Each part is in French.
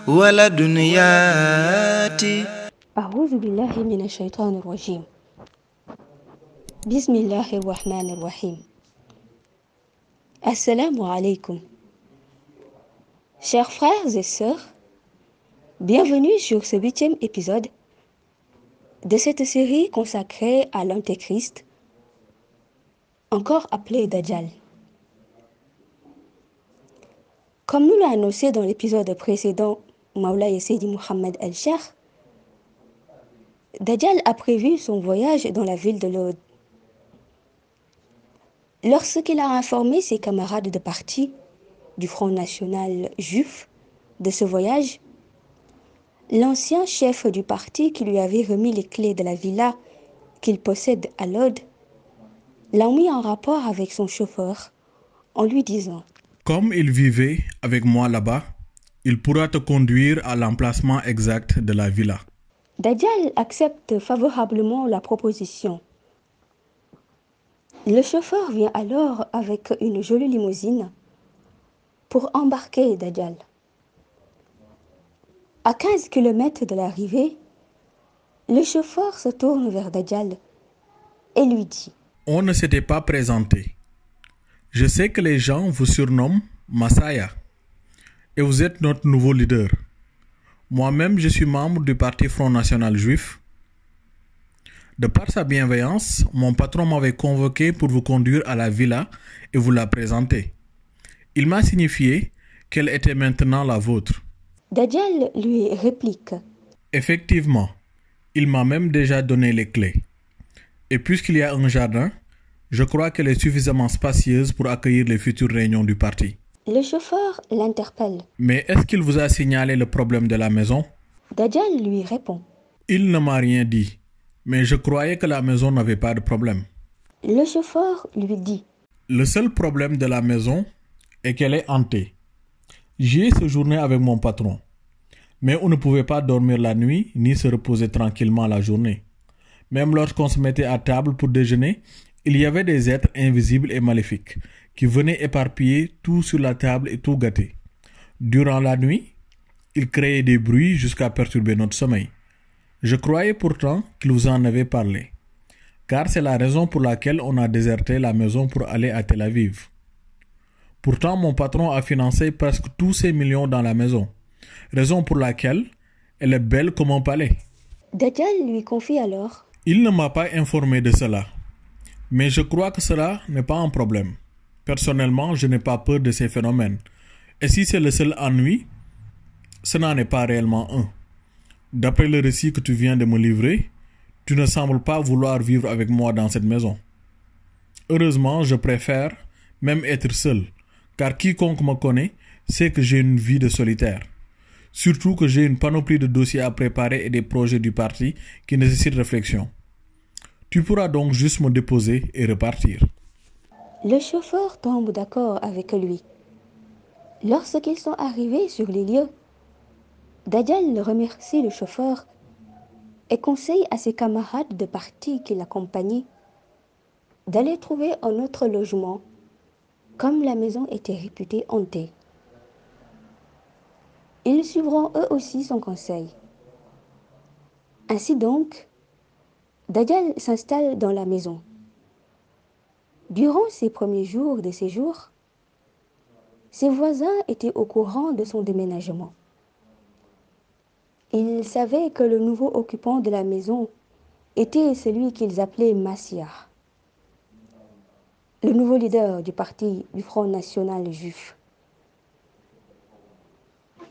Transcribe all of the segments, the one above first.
ولد ياتي. أعوذ بالله من الشيطان الرجيم. بسم الله الرحمن الرحيم. Assalamu alaikum. Chers frères et sœurs, bienvenue sur ce 8e épisode de cette série consacrée à l'Antéchrist, encore appelé Dajjal. Comme nous l'a annoncé dans l'épisode précédent Maulay Seydi Mohammed El-Cheikh, Dajjal a prévu son voyage dans la ville de Lod. Lorsqu'il a informé ses camarades de parti du Front National Juif de ce voyage, l'ancien chef du parti qui lui avait remis les clés de la villa qu'il possède à Lod l'a mis en rapport avec son chauffeur en lui disant: Comme il vivait avec moi là-bas, il pourra te conduire à l'emplacement exact de la villa. Dajjal accepte favorablement la proposition. Le chauffeur vient alors avec une jolie limousine pour embarquer Dajjal. À 15 km de l'arrivée, le chauffeur se tourne vers Dajjal et lui dit: On ne s'était pas présenté. Je sais que les gens vous surnomment Masaya et vous êtes notre nouveau leader. Moi-même, je suis membre du parti Front National Juif. De par sa bienveillance, mon patron m'avait convoqué pour vous conduire à la villa et vous la présenter. Il m'a signifié qu'elle était maintenant la vôtre. Dajjal lui réplique: Effectivement, il m'a même déjà donné les clés. Et puisqu'il y a un jardin, je crois qu'elle est suffisamment spacieuse pour accueillir les futures réunions du parti. Le chauffeur l'interpelle. Mais est-ce qu'il vous a signalé le problème de la maison? Dajjal lui répond: Il ne m'a rien dit, mais je croyais que la maison n'avait pas de problème. Le chauffeur lui dit: Le seul problème de la maison est qu'elle est hantée. J'y ai séjourné avec mon patron, mais on ne pouvait pas dormir la nuit ni se reposer tranquillement la journée. Même lorsqu'on se mettait à table pour déjeuner, il y avait des êtres invisibles et maléfiques qui venaient éparpiller tout sur la table et tout gâter. Durant la nuit, ils créaient des bruits jusqu'à perturber notre sommeil. Je croyais pourtant qu'il vous en avait parlé, car c'est la raison pour laquelle on a déserté la maison pour aller à Tel Aviv. Pourtant, mon patron a financé presque tous ses millions dans la maison, raison pour laquelle elle est belle comme un palais. Dajjal lui confie alors: Il ne m'a pas informé de cela, mais je crois que cela n'est pas un problème. Personnellement, je n'ai pas peur de ces phénomènes. Et si c'est le seul ennui, ce n'en est pas réellement un. D'après le récit que tu viens de me livrer, tu ne sembles pas vouloir vivre avec moi dans cette maison. Heureusement, je préfère même être seul, car quiconque me connaît sait que j'ai une vie de solitaire. Surtout que j'ai une panoplie de dossiers à préparer et des projets du parti qui nécessitent réflexion. Tu pourras donc juste me déposer et repartir. Le chauffeur tombe d'accord avec lui. Lorsqu'ils sont arrivés sur les lieux, Dajjal remercie le chauffeur et conseille à ses camarades de parti qui l'accompagnaient d'aller trouver un autre logement, comme la maison était réputée hantée. Ils suivront eux aussi son conseil. Ainsi donc, Dajjal s'installe dans la maison. Durant ses premiers jours de séjour, ses voisins étaient au courant de son déménagement. Ils savaient que le nouveau occupant de la maison était celui qu'ils appelaient Massia, le nouveau leader du parti du Front National Juif.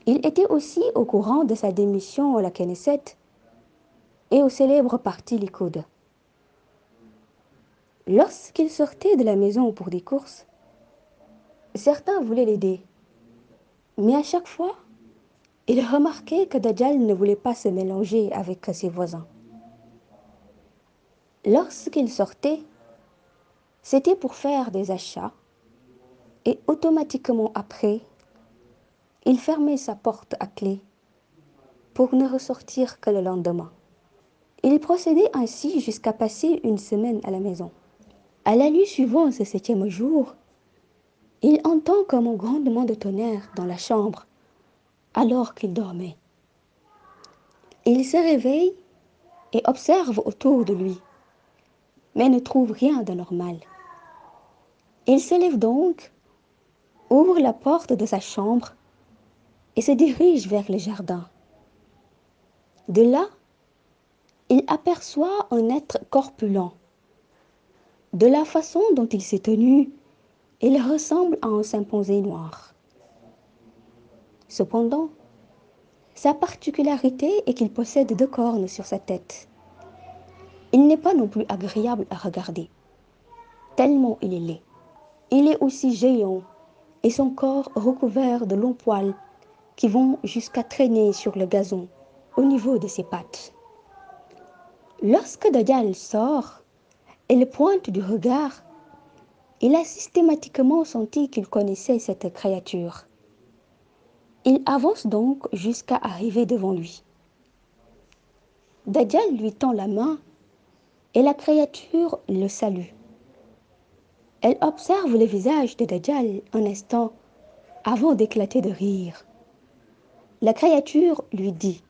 Il était aussi au courant de sa démission à la Knesset et au célèbre parti Likoud. Lorsqu'il sortait de la maison pour des courses, certains voulaient l'aider, mais à chaque fois, il remarquait que Dajjal ne voulait pas se mélanger avec ses voisins. Lorsqu'il sortait, c'était pour faire des achats et automatiquement après, il fermait sa porte à clé pour ne ressortir que le lendemain. Il procédait ainsi jusqu'à passer une semaine à la maison. À la nuit suivante, ce 7e jour, Il entend comme un grondement de tonnerre dans la chambre, alors qu'il dormait. Il se réveille et observe autour de lui, mais ne trouve rien d'anormal. Il se lève donc, ouvre la porte de sa chambre et se dirige vers le jardin. De là, il aperçoit un être corpulent. De la façon dont il s'est tenu, il ressemble à un chimpanzé noir. Cependant, sa particularité est qu'il possède 2 cornes sur sa tête. Il n'est pas non plus agréable à regarder, tellement il est laid. Il est aussi géant et son corps recouvert de longs poils qui vont jusqu'à traîner sur le gazon au niveau de ses pattes. Lorsque Dajjal sort et le pointe du regard, il a systématiquement senti qu'il connaissait cette créature. Il avance donc jusqu'à arriver devant lui. Dajjal lui tend la main et la créature le salue. Elle observe le visage de Dajjal un instant avant d'éclater de rire. La créature lui dit: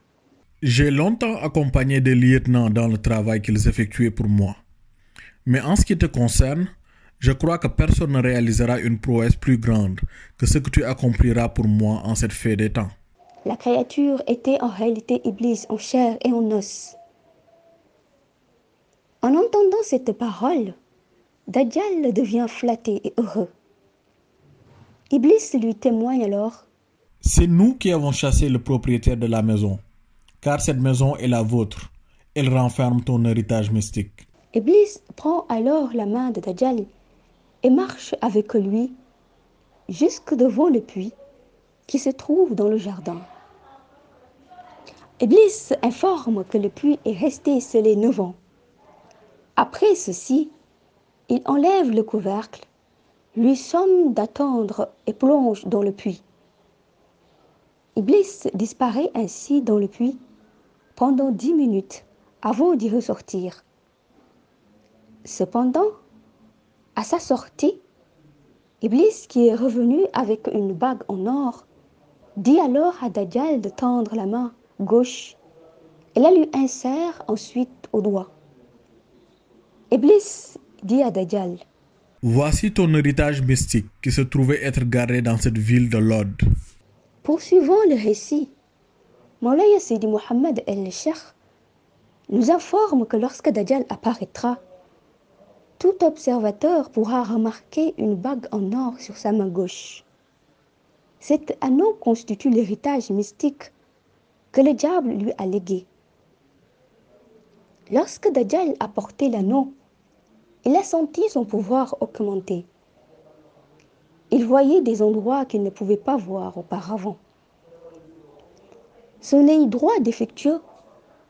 J'ai longtemps accompagné des lieutenants dans le travail qu'ils effectuaient pour moi. Mais en ce qui te concerne, je crois que personne ne réalisera une prouesse plus grande que ce que tu accompliras pour moi en cette fin des temps. La créature était en réalité Iblis en chair et en os. En entendant cette parole, Dajjal devient flatté et heureux. Iblis lui témoigne alors: C'est nous qui avons chassé le propriétaire de la maison, car cette maison est la vôtre. Elle renferme ton héritage mystique. Iblis prend alors la main de Dajjal et marche avec lui jusque devant le puits qui se trouve dans le jardin. Iblis informe que le puits est resté scellé 9 ans. Après ceci, il enlève le couvercle, lui somme d'attendre et plonge dans le puits. Iblis disparaît ainsi dans le puits pendant 10 minutes avant d'y ressortir. Cependant, à sa sortie, Iblis, qui est revenu avec une bague en or, dit alors à Dajjal de tendre la main gauche et la lui insère ensuite au doigt. Iblis dit à Dajjal: Voici ton héritage mystique qui se trouvait être gardé dans cette ville de Lod. Poursuivant le récit, Mawlaya Sidi Mohammed el-Cheikh nous informe que lorsque Dajjal apparaîtra, tout observateur pourra remarquer une bague en or sur sa main gauche. Cet anneau constitue l'héritage mystique que le diable lui a légué. Lorsque Dajjal a porté l'anneau, il a senti son pouvoir augmenter. Il voyait des endroits qu'il ne pouvait pas voir auparavant. Son œil droit défectueux,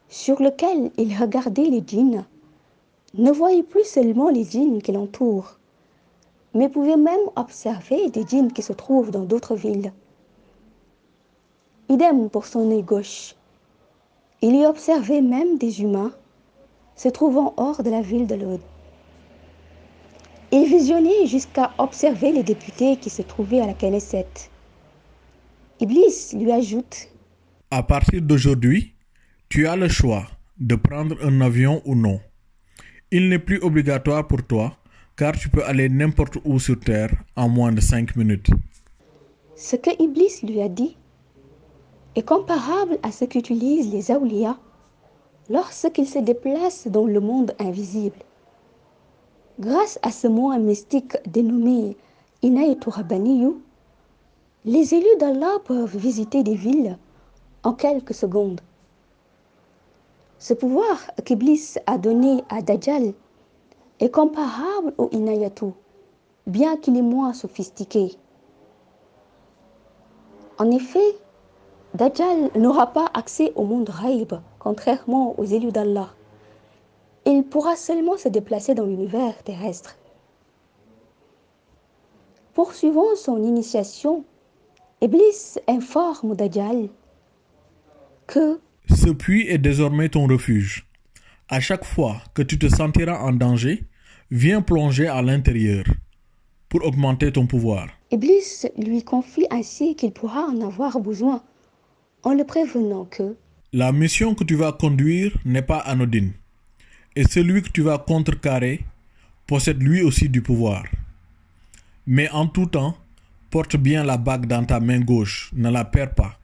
sur lequel il regardait les djinns, ne voyait plus seulement les djinns qui l'entourent, mais pouvait même observer des djinns qui se trouvent dans d'autres villes. Idem pour son œil gauche. Il y observait même des humains se trouvant hors de la ville de Lod. Il visionnait jusqu'à observer les députés qui se trouvaient à la Knesset. Iblis lui ajoute: À partir d'aujourd'hui, tu as le choix de prendre un avion ou non. Il n'est plus obligatoire pour toi, car tu peux aller n'importe où sur Terre en moins de 5 minutes. Ce que Iblis lui a dit est comparable à ce qu'utilisent les awliya lorsqu'ils se déplacent dans le monde invisible. Grâce à ce moyen mystique dénommé Inayatul Rabbaniyu, les élus d'Allah peuvent visiter des villes en quelques secondes. Ce pouvoir qu'Iblis a donné à Dajjal est comparable au Inayatu, bien qu'il est moins sophistiqué. En effet, Dajjal n'aura pas accès au monde Ghaib, contrairement aux élus d'Allah. Il pourra seulement se déplacer dans l'univers terrestre. Poursuivant son initiation, Iblis informe Dajjal que ce puits est désormais ton refuge. À chaque fois que tu te sentiras en danger, viens plonger à l'intérieur. pour augmenter ton pouvoir. Iblis lui confie ainsi qu'il pourra en avoir besoin, en le prévenant que La mission que tu vas conduire n'est pas anodine, et celui que tu vas contrecarrer possède lui aussi du pouvoir. Mais en tout temps, porte bien la bague dans ta main gauche, ne la perds pas.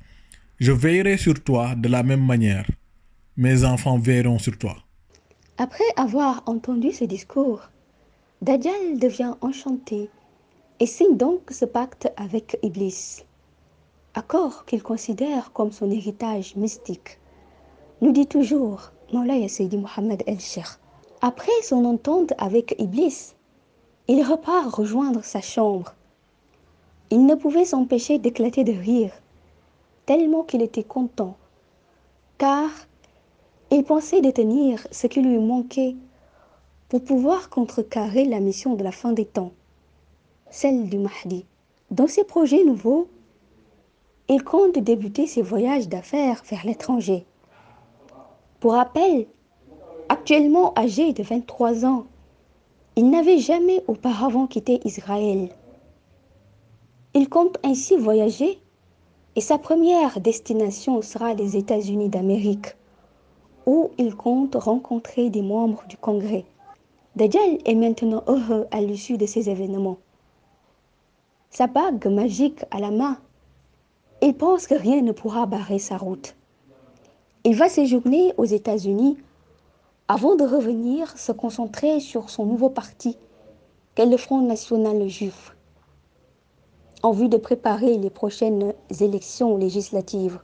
Je veillerai sur toi de la même manière. Mes enfants veilleront sur toi. après avoir entendu ce discours, Dajjal devient enchanté et signe donc ce pacte avec Iblis, accord qu'il considère comme son héritage mystique. Nous dit toujours Mawlaya Seydi Mohammed El-Sheikh. Après son entente avec Iblis, il repart rejoindre sa chambre. Il ne pouvait s'empêcher d'éclater de rire, tellement qu'il était content, car il pensait détenir ce qui lui manquait pour pouvoir contrecarrer la mission de la fin des temps, celle du Mahdi. Dans ses projets nouveaux, il compte débuter ses voyages d'affaires vers l'étranger. Pour rappel, actuellement âgé de 23 ans, il n'avait jamais auparavant quitté Israël. Il compte ainsi voyager et sa première destination sera les États-Unis d'Amérique, où il compte rencontrer des membres du Congrès. Dajjal est maintenant heureux à l'issue de ces événements. Sa bague magique à la main, il pense que rien ne pourra barrer sa route. Il va séjourner aux États-Unis avant de revenir se concentrer sur son nouveau parti, qu'est le Front National Juif, en vue de préparer les prochaines élections législatives.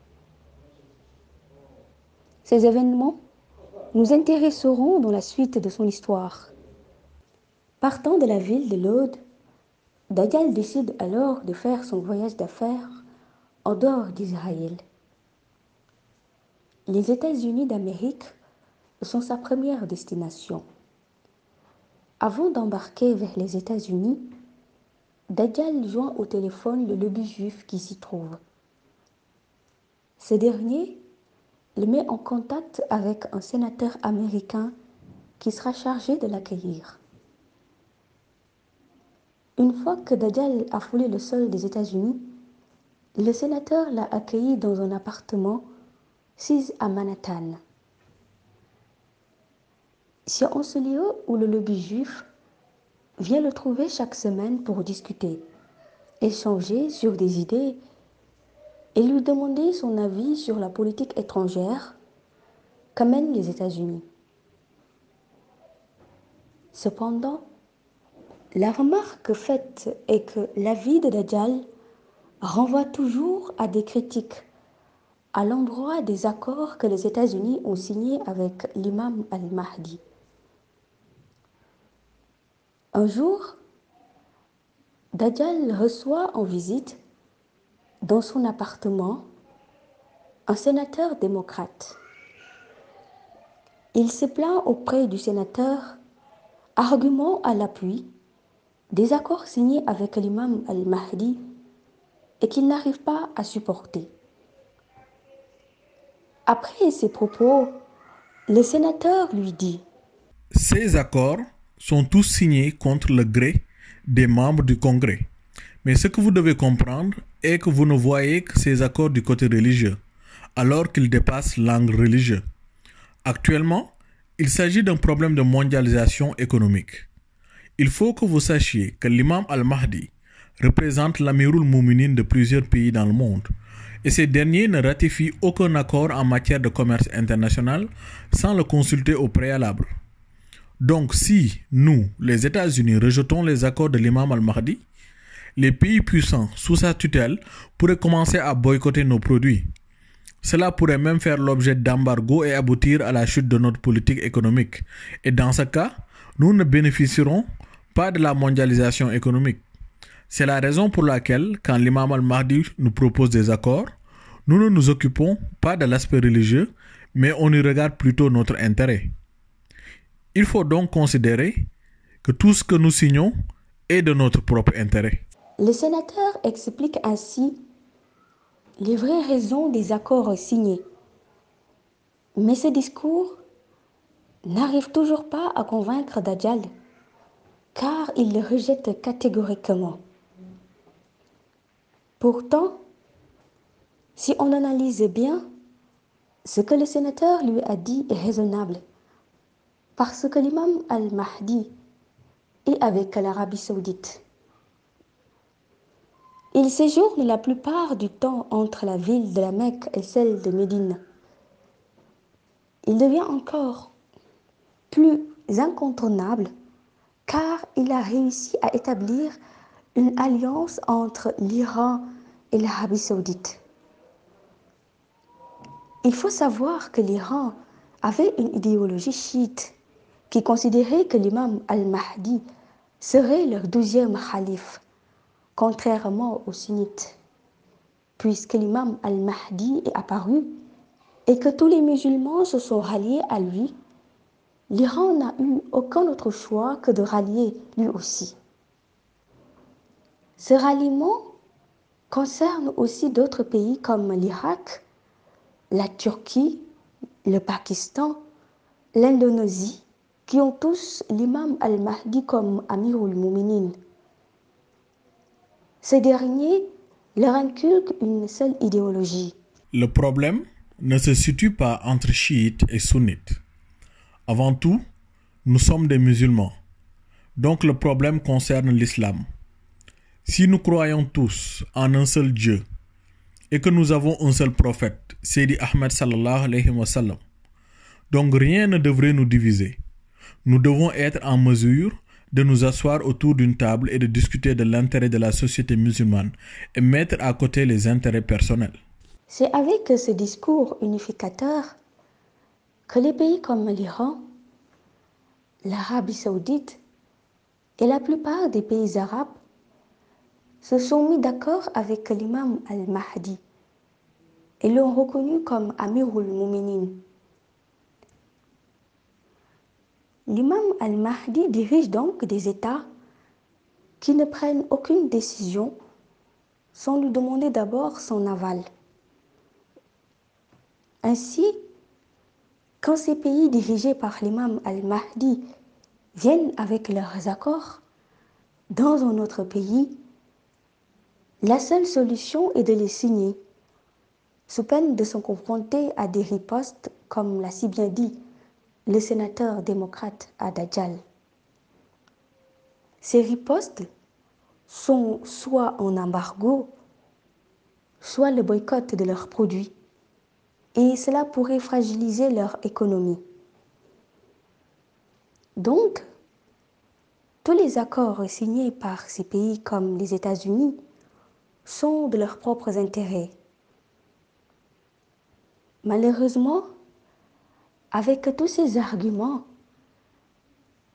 Ces événements nous intéresseront dans la suite de son histoire. Partant de la ville de Lod, Dajjal décide alors de faire son voyage d'affaires en dehors d'Israël. Les États-Unis d'Amérique sont sa première destination. Avant d'embarquer vers les États-Unis, Dajjal joint au téléphone le lobby juif qui s'y trouve. Ce dernier le met en contact avec un sénateur américain qui sera chargé de l'accueillir. Une fois que Dajjal a foulé le sol des États-Unis, le sénateur l'a accueilli dans un appartement situé à Manhattan. C'est en ce lieu où le lobby juif vient le trouver chaque semaine pour discuter, échanger sur des idées et lui demander son avis sur la politique étrangère qu'amènent les États-Unis. Cependant, la remarque faite est que l'avis de Dajjal renvoie toujours à des critiques à l'endroit des accords que les États-Unis ont signés avec l'imam al-Mahdi. Un jour, Dajjal reçoit en visite dans son appartement un sénateur démocrate. Il se plaint auprès du sénateur, argument à l'appui, des accords signés avec l'imam al-Mahdi et qu'il n'arrive pas à supporter. Après ces propos, le sénateur lui dit Ces accords sont tous signés contre le gré des membres du Congrès. Mais ce que vous devez comprendre est que vous ne voyez que ces accords du côté religieux, alors qu'ils dépassent l'angle religieux. Actuellement, il s'agit d'un problème de mondialisation économique. Il faut que vous sachiez que l'imam al-Mahdi représente l'amirul mouminin de plusieurs pays dans le monde, et ces derniers ne ratifient aucun accord en matière de commerce international sans le consulter au préalable. Donc si nous, les États-Unis, rejetons les accords de l'imam al-Mahdi, les pays puissants sous sa tutelle pourraient commencer à boycotter nos produits. Cela pourrait même faire l'objet d'embargos et aboutir à la chute de notre politique économique. Et dans ce cas, nous ne bénéficierons pas de la mondialisation économique. C'est la raison pour laquelle, quand l'imam al-Mahdi nous propose des accords, nous ne nous occupons pas de l'aspect religieux, mais on y regarde plutôt notre intérêt. Il faut donc considérer que tout ce que nous signons est de notre propre intérêt. Le sénateur explique ainsi les vraies raisons des accords signés. Mais ce discours n'arrive toujours pas à convaincre Dajjal. car il le rejette catégoriquement. Pourtant, si on analyse bien, ce que le sénateur lui a dit est raisonnable, parce que l'imam al-Mahdi est avec l'Arabie saoudite. Il séjourne la plupart du temps entre la ville de la Mecque et celle de Médine. Il devient encore plus incontournable car il a réussi à établir une alliance entre l'Iran et l'Arabie saoudite. Il faut savoir que l'Iran avait une idéologie chiite qui considérait que l'imam al-Mahdi serait leur 12e calife, contrairement aux sunnites. Puisque l'imam al-Mahdi est apparu et que tous les musulmans se sont ralliés à lui, l'Iran n'a eu aucun autre choix que de rallier lui aussi. Ce ralliement concerne aussi d'autres pays comme l'Irak, la Turquie, le Pakistan, l'Indonésie, qui ont tous l'imam al-Mahdi comme Amirul Muminin. Ces derniers leur inculquent une seule idéologie. Le problème ne se situe pas entre chiites et sunnites. Avant tout, nous sommes des musulmans. Donc le problème concerne l'islam. Si nous croyons tous en un seul Dieu et que nous avons un seul prophète, Sidi Ahmed sallallahu alayhi wa sallam, donc rien ne devrait nous diviser. Nous devons être en mesure de nous asseoir autour d'une table et de discuter de l'intérêt de la société musulmane et mettre à côté les intérêts personnels. C'est avec ce discours unificateur que les pays comme l'Iran, l'Arabie saoudite et la plupart des pays arabes se sont mis d'accord avec l'imam al-Mahdi et l'ont reconnu comme Amirul Muminin. L'imam al-Mahdi dirige donc des États qui ne prennent aucune décision sans lui demander d'abord son aval. Ainsi, quand ces pays dirigés par l'imam al-Mahdi viennent avec leurs accords dans un autre pays, la seule solution est de les signer, sous peine de se confronter à des ripostes, comme l'a si bien dit le sénateur démocrate à Dajjal. Ces ripostes sont soit un embargo, soit le boycott de leurs produits, et cela pourrait fragiliser leur économie. Donc, tous les accords signés par ces pays comme les États-Unis sont de leurs propres intérêts. Malheureusement, avec tous ces arguments,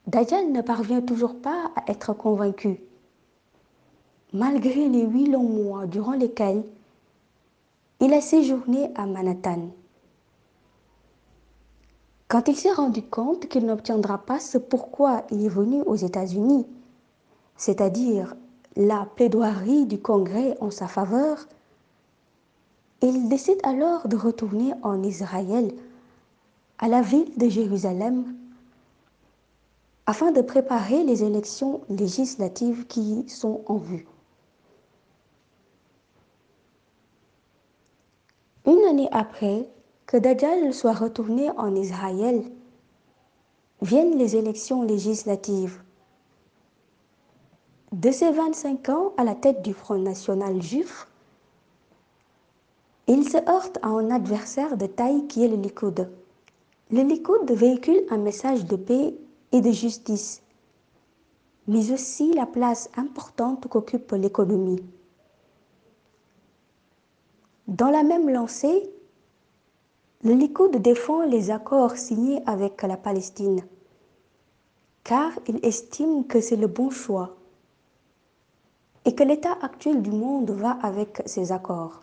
Dajjal ne parvient toujours pas à être convaincu, malgré les 8 longs mois durant lesquels il a séjourné à Manhattan. Quand il s'est rendu compte qu'il n'obtiendra pas ce pourquoi il est venu aux États-Unis, c'est-à-dire la plaidoirie du Congrès en sa faveur, il décide alors de retourner en Israël, à la ville de Jérusalem, afin de préparer les élections législatives qui sont en vue. Une année après que Dajjal soit retourné en Israël, viennent les élections législatives. De ses 25 ans à la tête du Front national juif, il se heurte à un adversaire de taille qui est le Likoud. Le Likoud véhicule un message de paix et de justice, mais aussi la place importante qu'occupe l'économie. Dans la même lancée, le Likoud défend les accords signés avec la Palestine, car il estime que c'est le bon choix et que l'état actuel du monde va avec ces accords.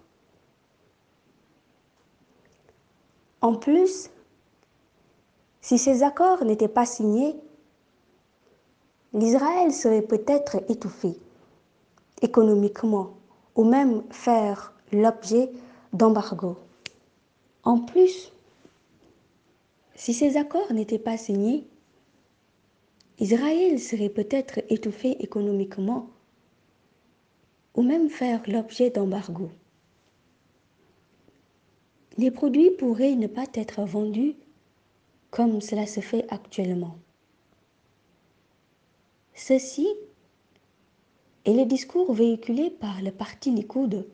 En plus, si ces accords n'étaient pas signés, l'Israël serait peut-être étouffé économiquement ou même faire l'objet d'embargo. En plus, si ces accords n'étaient pas signés, Israël serait peut-être étouffé économiquement ou même faire l'objet d'embargo. Les produits pourraient ne pas être vendus comme cela se fait actuellement. Ceci est le discours véhiculé par le parti Likoud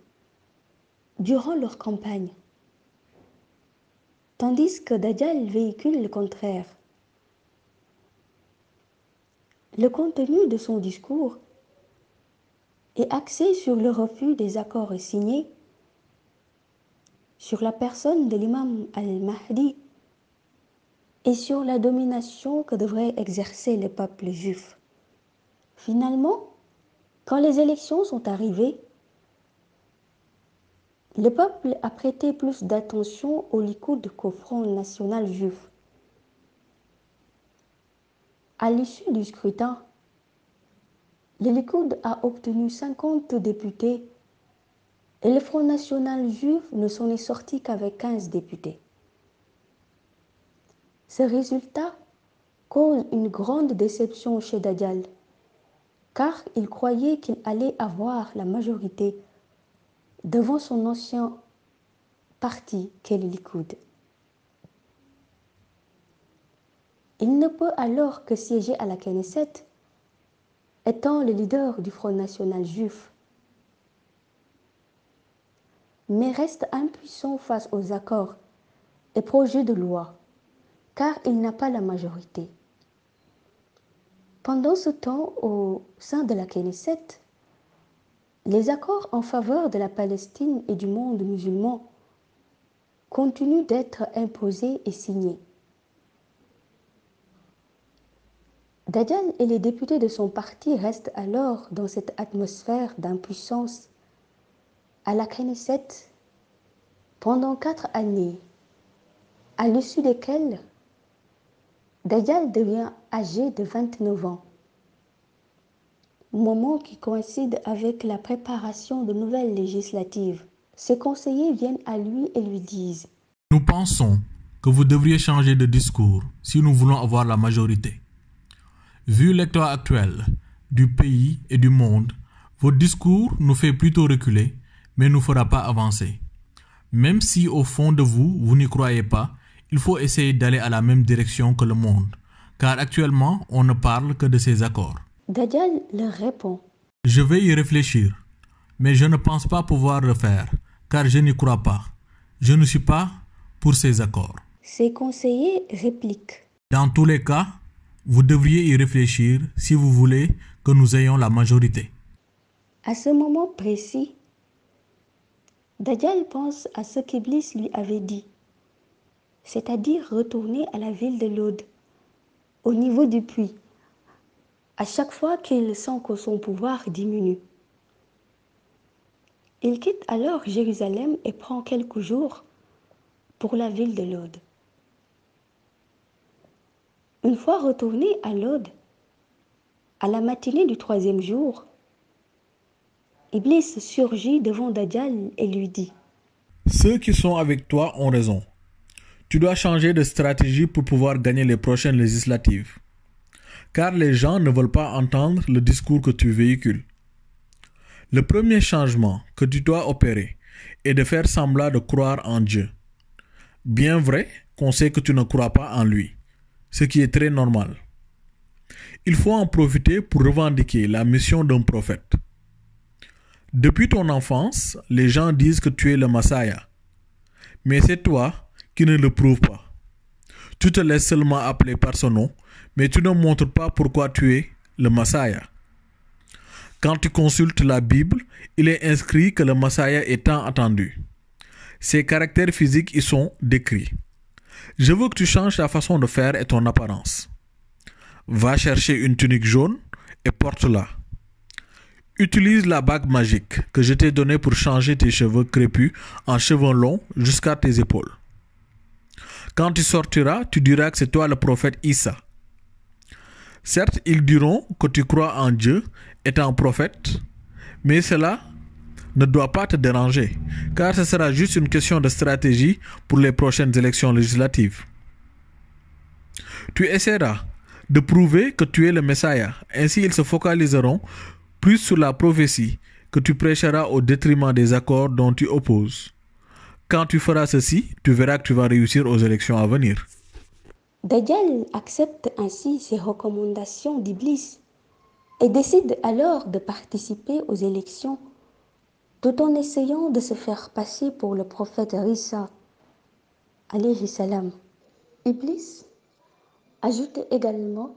durant leur campagne, tandis que Dajjal véhicule le contraire. Le contenu de son discours est axé sur le refus des accords signés, sur la personne de l'imam al-Mahdi et sur la domination que devrait exercer le peuple juif. Finalement, quand les élections sont arrivées, le peuple a prêté plus d'attention au Likoud qu'au Front national juif. À l'issue du scrutin, le Likoud a obtenu 50 députés et le Front national juif ne s'en est sorti qu'avec 15 députés. Ce résultat cause une grande déception chez Dajjal, car il croyait qu'il allait avoir la majorité devant son ancien parti qu'est le Likoud. Il ne peut alors que siéger à la Knesset, étant le leader du Front national juif, mais reste impuissant face aux accords et projets de loi, car il n'a pas la majorité. Pendant ce temps, au sein de la Knesset, les accords en faveur de la Palestine et du monde musulman continuent d'être imposés et signés. Dajjal et les députés de son parti restent alors dans cette atmosphère d'impuissance à la Knesset pendant 4 années, à l'issue desquelles Dajjal devient âgé de 29 ans, moment qui coïncide avec la préparation de nouvelles législatives. Ses conseillers viennent à lui et lui disent: Nous pensons que vous devriez changer de discours si nous voulons avoir la majorité. Vu l'état actuel du pays et du monde, votre discours nous fait plutôt reculer, mais ne nous fera pas avancer. Même si au fond de vous, vous n'y croyez pas, il faut essayer d'aller à la même direction que le monde, car actuellement, on ne parle que de ces accords. Dajjal leur répond: Je vais y réfléchir, mais je ne pense pas pouvoir le faire, car je n'y crois pas. Je ne suis pas pour ces accords. Ses conseillers répliquent: Dans tous les cas, vous devriez y réfléchir si vous voulez que nous ayons la majorité. À ce moment précis, Dajjal pense à ce qu'Iblis lui avait dit, c'est-à-dire retourner à la ville de Lod, au niveau du puits, à chaque fois qu'il sent que son pouvoir diminue. Il quitte alors Jérusalem et prend quelques jours pour la ville de Lod. Une fois retourné à Lod, à la matinée du 3e jour, Iblis surgit devant Dajjal et lui dit: Ceux qui sont avec toi ont raison. Tu dois changer de stratégie pour pouvoir gagner les prochaines législatives. Car les gens ne veulent pas entendre le discours que tu véhicules. Le premier changement que tu dois opérer est de faire semblant de croire en Dieu. Bien vrai qu'on sait que tu ne crois pas en lui, ce qui est très normal. Il faut en profiter pour revendiquer la mission d'un prophète. Depuis ton enfance, les gens disent que tu es le Messiah. Mais c'est toi qui ne le prouves pas. Tu te laisses seulement appeler par son nom, mais tu ne montres pas pourquoi tu es le Messiah. Quand tu consultes la Bible, il est inscrit que le Messiah est tant attendu. Ses caractères physiques y sont décrits. Je veux que tu changes ta façon de faire et ton apparence. Va chercher une tunique jaune et porte-la. Utilise la bague magique que je t'ai donnée pour changer tes cheveux crépus en cheveux longs jusqu'à tes épaules. Quand tu sortiras, tu diras que c'est toi le prophète Issa. Certes, ils diront que tu crois en Dieu étant prophète, mais cela ne doit pas te déranger, car ce sera juste une question de stratégie pour les prochaines élections législatives. Tu essaieras de prouver que tu es le Messie. Ainsi, ils se focaliseront plus sur la prophétie que tu prêcheras au détriment des accords dont tu opposes. Quand tu feras ceci, tu verras que tu vas réussir aux élections à venir. Dajjal accepte ainsi ces recommandations d'Iblis et décide alors de participer aux élections tout en essayant de se faire passer pour le prophète Isa, alayhi salam. Iblis ajoute également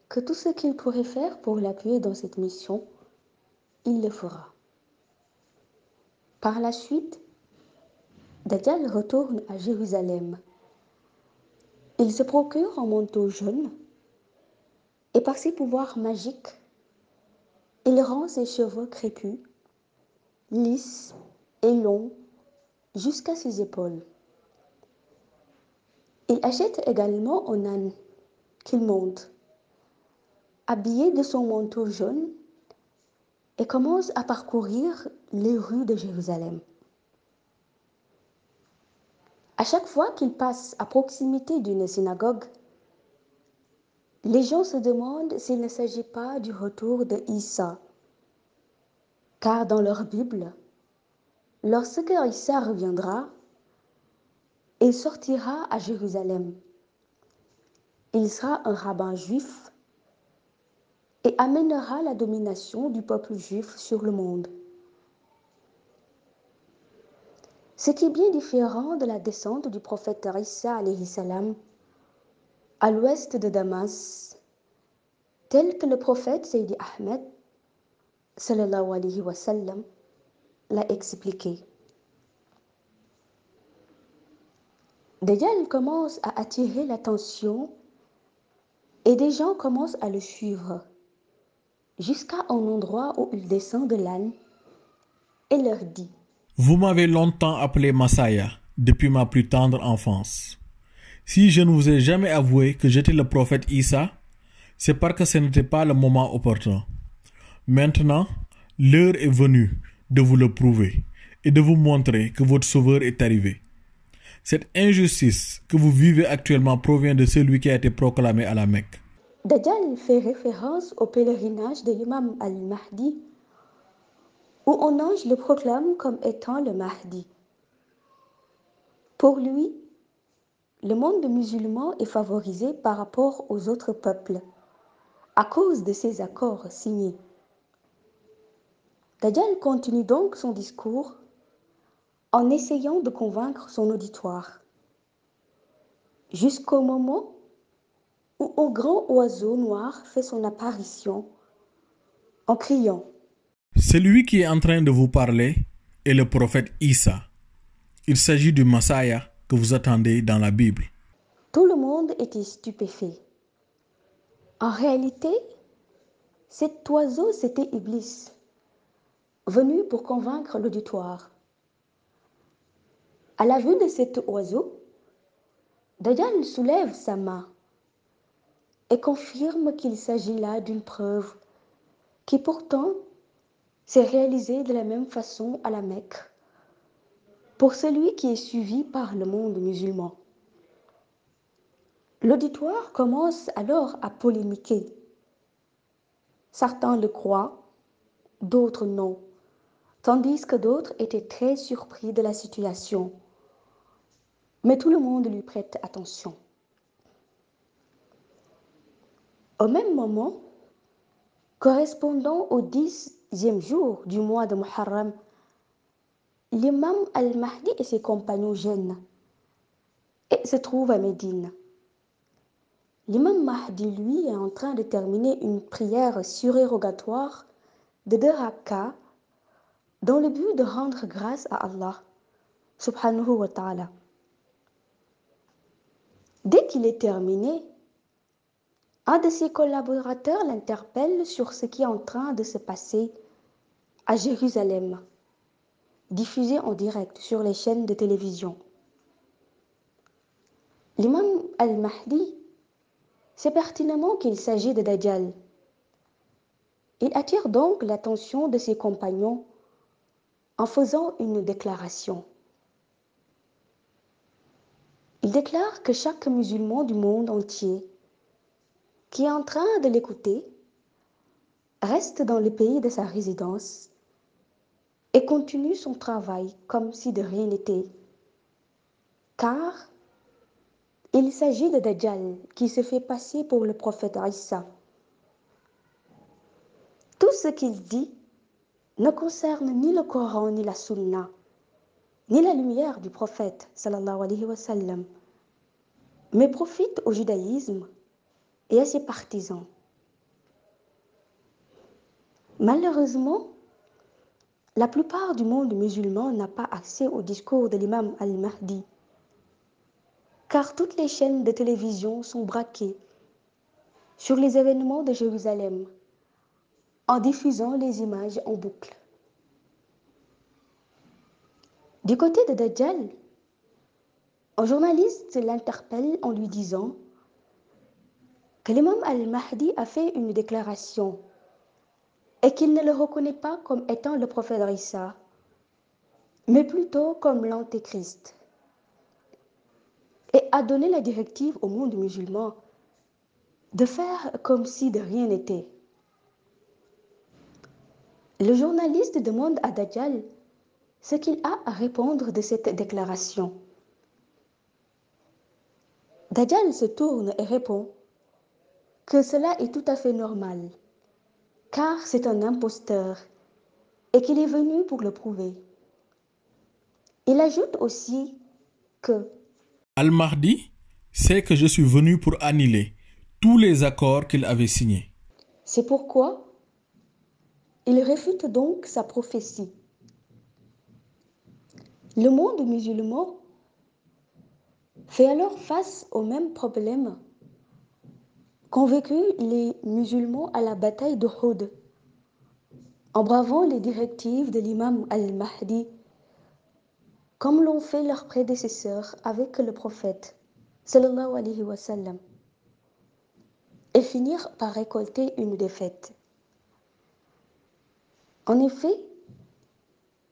que tout ce qu'il pourrait faire pour l'appuyer dans cette mission, il le fera. Par la suite, Dajjal retourne à Jérusalem. Il se procure un manteau jaune et par ses pouvoirs magiques, il rend ses cheveux crépus, lisses et longs jusqu'à ses épaules. Il achète également un âne qu'il monte, habillé de son manteau jaune, et commence à parcourir les rues de Jérusalem. À chaque fois qu'il passe à proximité d'une synagogue, les gens se demandent s'il ne s'agit pas du retour de Isa, car dans leur Bible, lorsque Isa reviendra, il sortira à Jérusalem. Il sera un rabbin juif et amènera la domination du peuple juif sur le monde. Ce qui est bien différent de la descente du prophète Isa alayhi salam à l'ouest de Damas, tel que le prophète Sayyidi Ahmed sallallahu alayhi wa sallam l'a expliqué. Dajjal commence à attirer l'attention et des gens commencent à le suivre jusqu'à un endroit où il descend de l'âne et leur dit: Vous m'avez longtemps appelé Masaya depuis ma plus tendre enfance. Si je ne vous ai jamais avoué que j'étais le prophète Isa, c'est parce que ce n'était pas le moment opportun. Maintenant, l'heure est venue de vous le prouver et de vous montrer que votre sauveur est arrivé. Cette injustice que vous vivez actuellement provient de celui qui a été proclamé à la Mecque. Dajjal fait référence au pèlerinage de l'imam al-Mahdi, où un ange le proclame comme étant le Mahdi. Pour lui, le monde musulman est favorisé par rapport aux autres peuples à cause de ces accords signés. Dajjal continue donc son discours en essayant de convaincre son auditoire, jusqu'au moment où un grand oiseau noir fait son apparition en criant: Celui qui est en train de vous parler est le prophète Isa. Il s'agit du Messiah que vous attendez dans la Bible. Tout le monde était stupéfait. En réalité, cet oiseau, c'était Iblis, venu pour convaincre l'auditoire. À la vue de cet oiseau, Dajjal soulève sa main et confirme qu'il s'agit là d'une preuve qui pourtant s'est réalisée de la même façon à la Mecque pour celui qui est suivi par le monde musulman. L'auditoire commence alors à polémiquer. Certains le croient, d'autres non, tandis que d'autres étaient très surpris de la situation. Mais tout le monde lui prête attention. Au même moment, correspondant au 10e jour du mois de Muharram, l'imam al-Mahdi et ses compagnons jeûnent et se trouvent à Médine. L'imam Mahdi, lui, est en train de terminer une prière surérogatoire de 2 rak'ahs dans le but de rendre grâce à Allah, subhanahu wa ta'ala. Dès qu'il est terminé, un de ses collaborateurs l'interpelle sur ce qui est en train de se passer à Jérusalem, diffusé en direct sur les chaînes de télévision. L'imam al-Mahdi sait pertinemment qu'il s'agit de Dajjal. Il attire donc l'attention de ses compagnons en faisant une déclaration. Il déclare que chaque musulman du monde entier qui est en train de l'écouter, reste dans le pays de sa résidence et continue son travail comme si de rien n'était. Car il s'agit de Dajjal qui se fait passer pour le prophète Isa. Tout ce qu'il dit ne concerne ni le Coran ni la Sunna, ni la lumière du prophète sallallahu alayhi wa sallam, mais profite au judaïsme et à ses partisans. Malheureusement, la plupart du monde musulman n'a pas accès au discours de l'imam al-Mahdi, car toutes les chaînes de télévision sont braquées sur les événements de Jérusalem en diffusant les images en boucle. Du côté de Dajjal, un journaliste l'interpelle en lui disant que l'imam al-Mahdi a fait une déclaration et qu'il ne le reconnaît pas comme étant le prophète Isa, mais plutôt comme l'antéchrist, et a donné la directive au monde musulman de faire comme si de rien n'était. Le journaliste demande à Dajjal ce qu'il a à répondre de cette déclaration. Dajjal se tourne et répond que cela est tout à fait normal, car c'est un imposteur et qu'il est venu pour le prouver. Il ajoute aussi que Al-Mahdi sait que je suis venu pour annuler tous les accords qu'il avait signés. c'est pourquoi il réfute donc sa prophétie. Le monde musulman fait alors face au même problème qu'ont vécu les musulmans à la bataille d'Uhud, en bravant les directives de l'imam al-Mahdi, comme l'ont fait leurs prédécesseurs avec le prophète, sallallahu alayhi wa sallam, et finir par récolter une défaite. En effet,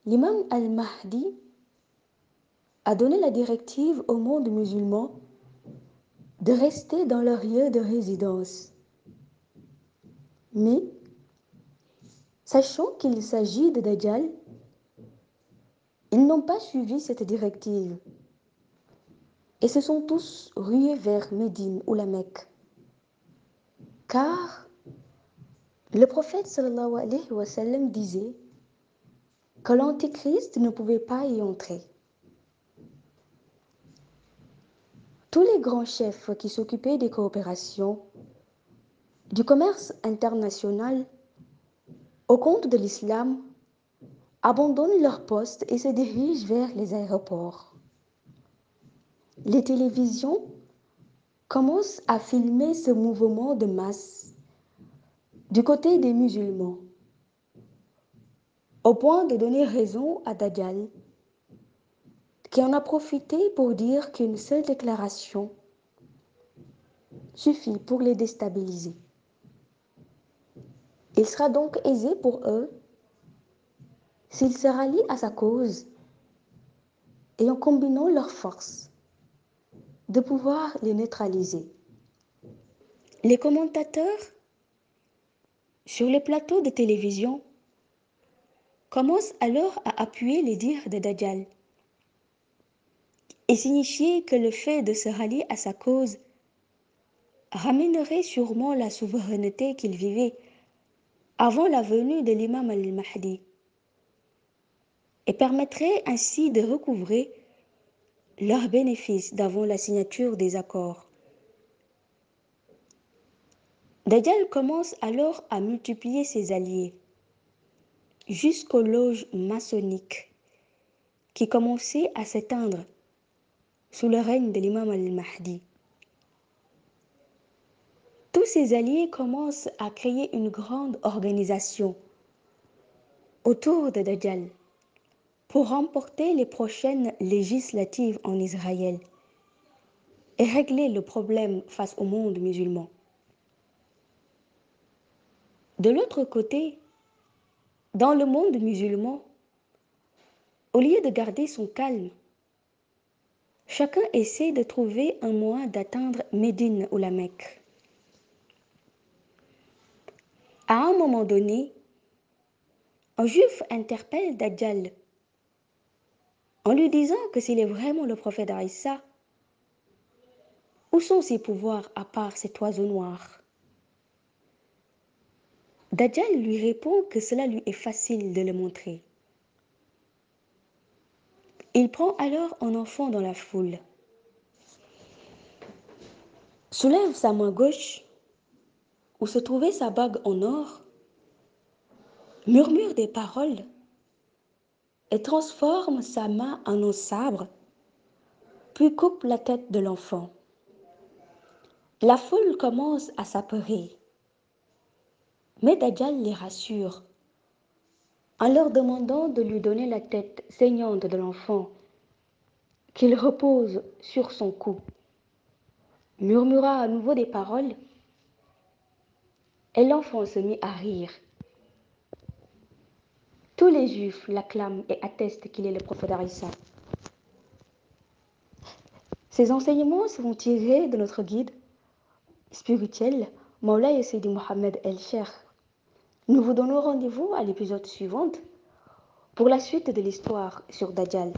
l'imam al-Mahdi a donné la directive au monde musulman de rester dans leur lieu de résidence. Mais, sachant qu'il s'agit de Dajjal, ils n'ont pas suivi cette directive et se sont tous rués vers Médine ou la Mecque. Car le prophète sallallahu alayhi wa sallam disait que l'antéchrist ne pouvait pas y entrer. Tous les grands chefs qui s'occupaient des coopérations, du commerce international, au compte de l'islam, abandonnent leur poste et se dirigent vers les aéroports. Les télévisions commencent à filmer ce mouvement de masse du côté des musulmans, au point de donner raison à Dajjal, qui en a profité pour dire qu'une seule déclaration suffit pour les déstabiliser. Il sera donc aisé pour eux, s'ils se rallient à sa cause et en combinant leurs forces, de pouvoir les neutraliser. Les commentateurs sur les plateaux de télévision commencent alors à appuyer les dires de Dajjal et signifier que le fait de se rallier à sa cause ramènerait sûrement la souveraineté qu'il vivait avant la venue de l'imam al-Mahdi et permettrait ainsi de recouvrer leurs bénéfices d'avant la signature des accords. Dajjal commence alors à multiplier ses alliés jusqu'aux loges maçonniques qui commençaient à s'éteindre sous le règne de l'imam al-Mahdi. Tous ces alliés commencent à créer une grande organisation autour de Dajjal pour remporter les prochaines législatives en Israël et régler le problème face au monde musulman. De l'autre côté, dans le monde musulman, au lieu de garder son calme, chacun essaie de trouver un moyen d'atteindre Médine ou la Mecque. À un moment donné, un juif interpelle Dajjal en lui disant que s'il est vraiment le prophète Aïssa, où sont ses pouvoirs à part cet oiseau noir? Dajjal lui répond que cela lui est facile de le montrer. Il prend alors un enfant dans la foule, soulève sa main gauche où se trouvait sa bague en or, murmure des paroles et transforme sa main en un sabre, puis coupe la tête de l'enfant. La foule commence à s'apeurer, mais Dajjal les rassure en leur demandant de lui donner la tête saignante de l'enfant qu'il repose sur son cou. Murmura à nouveau des paroles et l'enfant se mit à rire. Tous les juifs l'acclament et attestent qu'il est le prophète Aïssa. Ces enseignements seront tirés de notre guide spirituel, Maulaya Sidi Mohamed El-Cheikh. Nous vous donnons rendez-vous à l'épisode suivant pour la suite de l'histoire sur Dajjal.